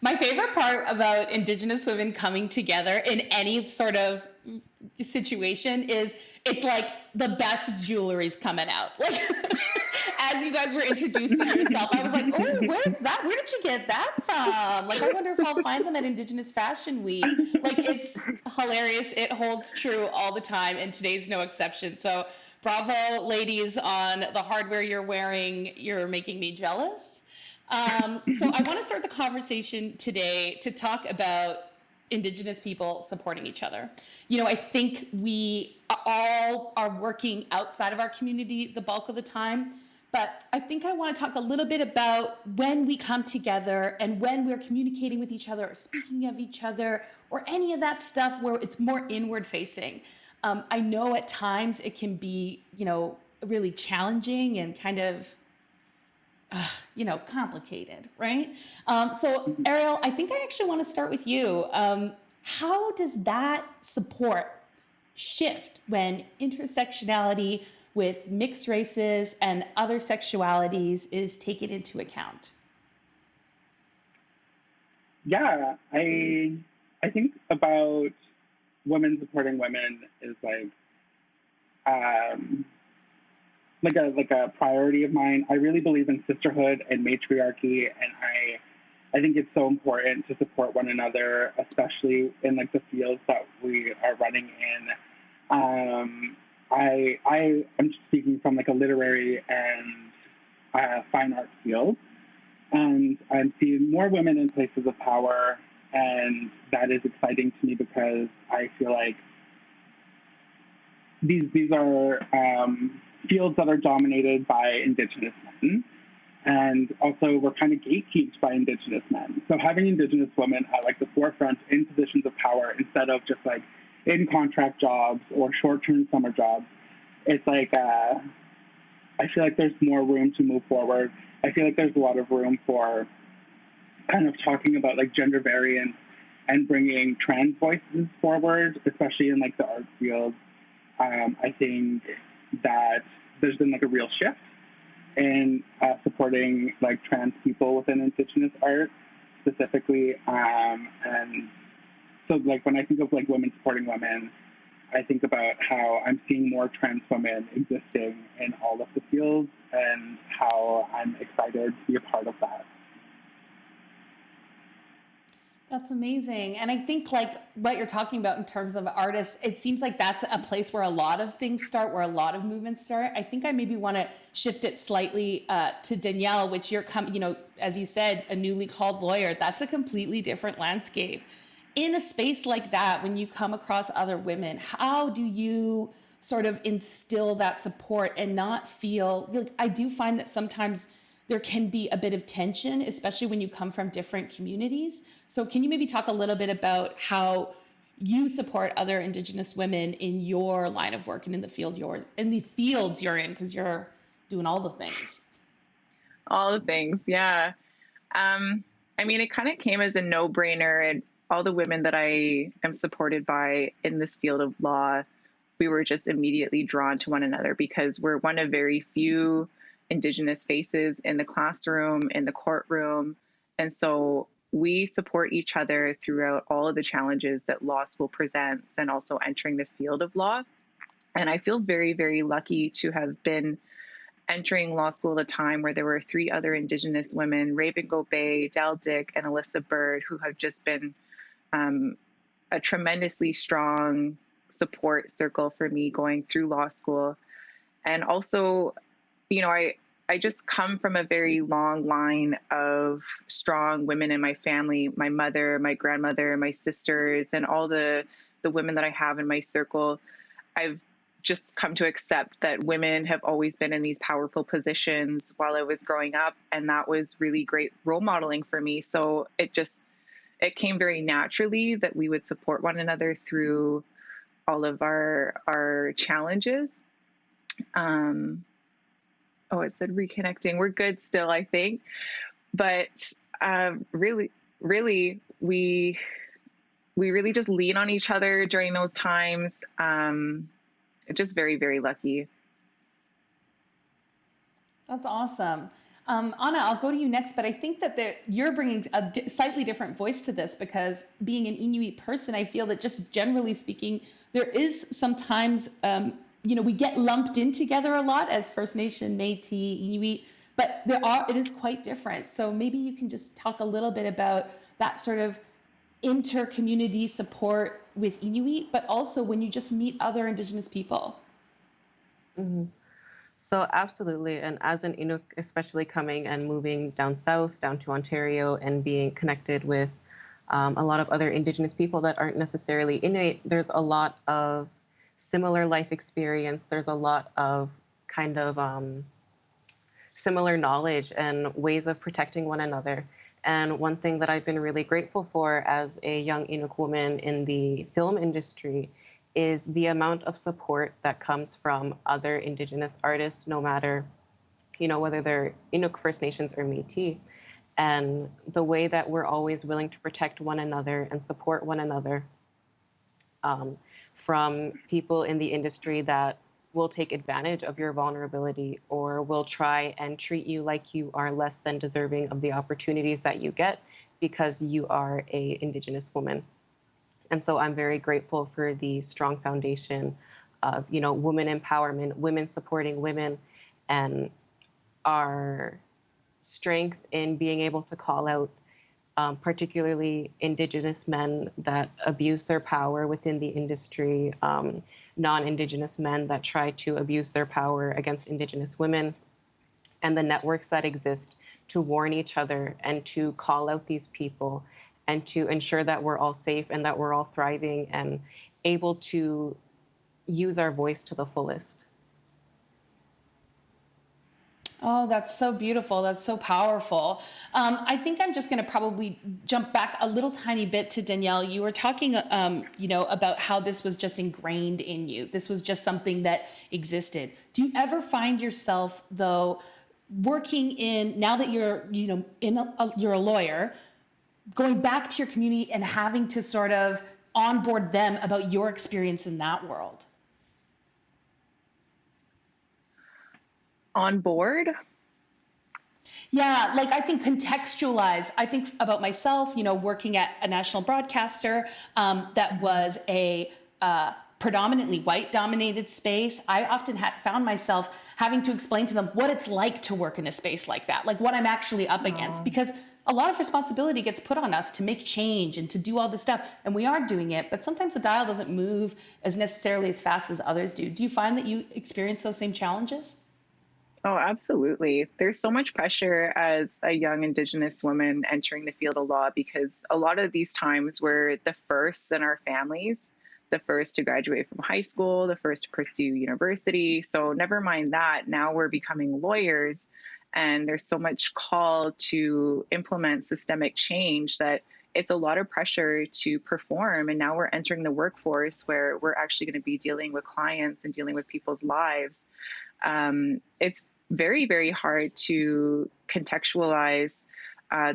My favorite part about Indigenous women coming together in any sort of situation is it's like the best jewelry's coming out. Like as you guys were introducing yourself, I was like, oh, where's that? Where did you get that from? Like, I wonder if I'll find them at Indigenous Fashion Week. Like, it's hilarious. It holds true all the time, and today's no exception. So bravo, ladies, on the hardware you're wearing. You're making me jealous. So I want to start the conversation today to talk about Indigenous people supporting each other. You know, I think we all are working outside of our community the bulk of the time, but I think I want to talk a little bit about when we come together and when we're communicating with each other or speaking of each other or any of that stuff where it's more inward facing. I know at times it can be, you know, really challenging and kind of complicated, right? So Arielle, I think I actually want to start with you. How does that support shift when intersectionality with mixed races and other sexualities is taken into account? Yeah, I think about women supporting women is like a priority of mine. I really believe in sisterhood and matriarchy, and I think it's so important to support one another, especially in like the fields that we are running in. I am speaking from like a literary and fine arts field, and I'm seeing more women in places of power, and that is exciting to me because I feel like these are fields that are dominated by Indigenous men. And also we're kind of gatekept by Indigenous men. So having Indigenous women at like the forefront in positions of power instead of just like in contract jobs or short-term summer jobs, it's like, I feel like there's more room to move forward. I feel like there's a lot of room for kind of talking about like gender variance and bringing trans voices forward, especially in like the art field. I think that there's been like a real shift in supporting like trans people within Indigenous art specifically. And so like when I think of like women supporting women, I think about how I'm seeing more trans women existing in all of the fields and how I'm excited to be a part of that. That's amazing. And I think like what you're talking about in terms of artists, it seems like that's a place where a lot of things start, where a lot of movements start. I think I maybe want to shift it slightly to Danielle, which you're as you said, a newly called lawyer. That's a completely different landscape. In a space like that, when you come across other women, how do you sort of instill that support and not feel like, I do find that sometimes there can be a bit of tension, especially when you come from different communities. So can you maybe talk a little bit about how you support other Indigenous women in your line of work and in the fields you're in, because you're doing all the things. All the things, yeah. I mean, it kind of came as a no-brainer, and all the women that I am supported by in this field of law, we were just immediately drawn to one another because we're one of very few Indigenous faces in the classroom, in the courtroom. And so we support each other throughout all of the challenges that law school presents and also entering the field of law. And I feel very, very lucky to have been entering law school at a time where there were 3 other Indigenous women, Raven Gobey, Del Dick, and Alyssa Bird, who have just been a tremendously strong support circle for me going through law school. And also, you know, I just come from a very long line of strong women in my family, my mother, my grandmother, my sisters, and all the women that I have in my circle. I've just come to accept that women have always been in these powerful positions while I was growing up, and that was really great role modeling for me. So it came very naturally that we would support one another through all of our challenges. It said reconnecting. We're good still, I think. But really, we really just lean on each other during those times. Just very, very lucky. That's awesome. Anna, I'll go to you next, but I think that you're bringing a slightly different voice to this, because being an Inuit person, I feel that just generally speaking, there is sometimes, we get lumped in together a lot as First Nation, Métis, Inuit, but it is quite different. So maybe you can just talk a little bit about that sort of inter-community support with Inuit, but also when you just meet other Indigenous people. Mm-hmm. So absolutely. And as an Inuk, especially coming and moving down south, down to Ontario, and being connected with a lot of other Indigenous people that aren't necessarily Inuit, there's a lot of similar life experience. There's a lot of kind of similar knowledge and ways of protecting one another. And one thing that I've been really grateful for as a young Inuk woman in the film industry is the amount of support that comes from other Indigenous artists, no matter, whether they're Inuk, First Nations, or Métis. And the way that we're always willing to protect one another and support one another, from people in the industry that will take advantage of your vulnerability or will try and treat you like you are less than deserving of the opportunities that you get because you are an Indigenous woman. And so I'm very grateful for the strong foundation of, women empowerment, women supporting women, and our strength in being able to call out particularly Indigenous men that abuse their power within the industry, non-Indigenous men that try to abuse their power against Indigenous women, and the networks that exist to warn each other and to call out these people and to ensure that we're all safe and that we're all thriving and able to use our voice to the fullest. Oh, that's so beautiful. That's so powerful. I think I'm just going to probably jump back a little tiny bit to Danielle. You were talking, about how this was just ingrained in you. This was just something that existed. Do you ever find yourself, though, working now that you're, you're a lawyer, going back to your community and having to sort of onboard them about your experience in that world? On board? Yeah, I think contextualize. I think about myself, working at a national broadcaster that was a predominantly white-dominated space. I often found myself having to explain to them what it's like to work in a space like that, what I'm actually up against, because a lot of responsibility gets put on us to make change and to do all this stuff, and we are doing it, but sometimes the dial doesn't move as necessarily as fast as others do. Do you find that you experience those same challenges? Oh, absolutely. There's so much pressure as a young Indigenous woman entering the field of law because a lot of these times we're the first in our families, the first to graduate from high school, the first to pursue university. So never mind that, now we're becoming lawyers and there's so much call to implement systemic change that it's a lot of pressure to perform. And now we're entering the workforce where we're actually going to be dealing with clients and dealing with people's lives. It's very, very hard to contextualize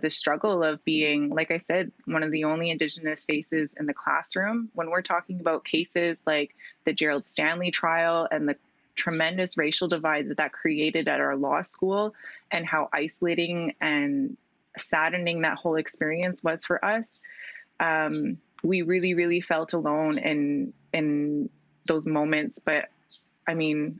the struggle of being, like I said, one of the only Indigenous faces in the classroom. When we're talking about cases like the Gerald Stanley trial and the tremendous racial divide that created at our law school and how isolating and saddening that whole experience was for us, we really, really felt alone in those moments. But I mean,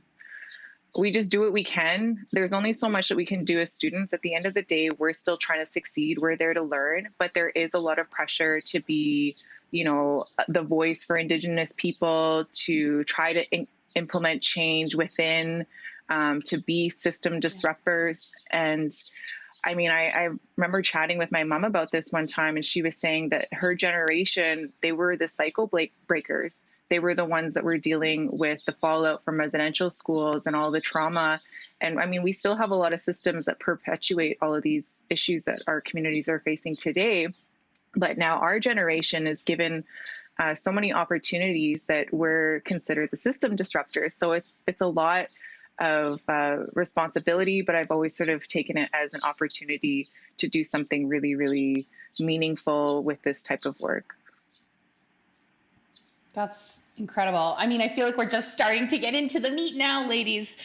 we just do what we can. There's only so much that we can do as students. At the end of the day, we're still trying to succeed. We're there to learn, but there is a lot of pressure to be, the voice for Indigenous people, to try to implement change within, to be system disruptors. And I mean, I remember chatting with my mom about this one time, and she was saying that her generation, they were the cycle breakers. They were the ones that were dealing with the fallout from residential schools and all the trauma. And I mean, we still have a lot of systems that perpetuate all of these issues that our communities are facing today. But now our generation is given so many opportunities that we're considered the system disruptors. So it's a lot of responsibility, but I've always sort of taken it as an opportunity to do something really, really meaningful with this type of work. That's incredible. I mean, I feel like we're just starting to get into the meat now, ladies.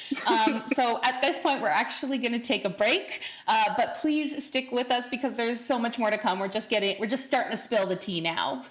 So at this point, we're actually going to take a break, but please stick with us because there's so much more to come. We're just starting to spill the tea now.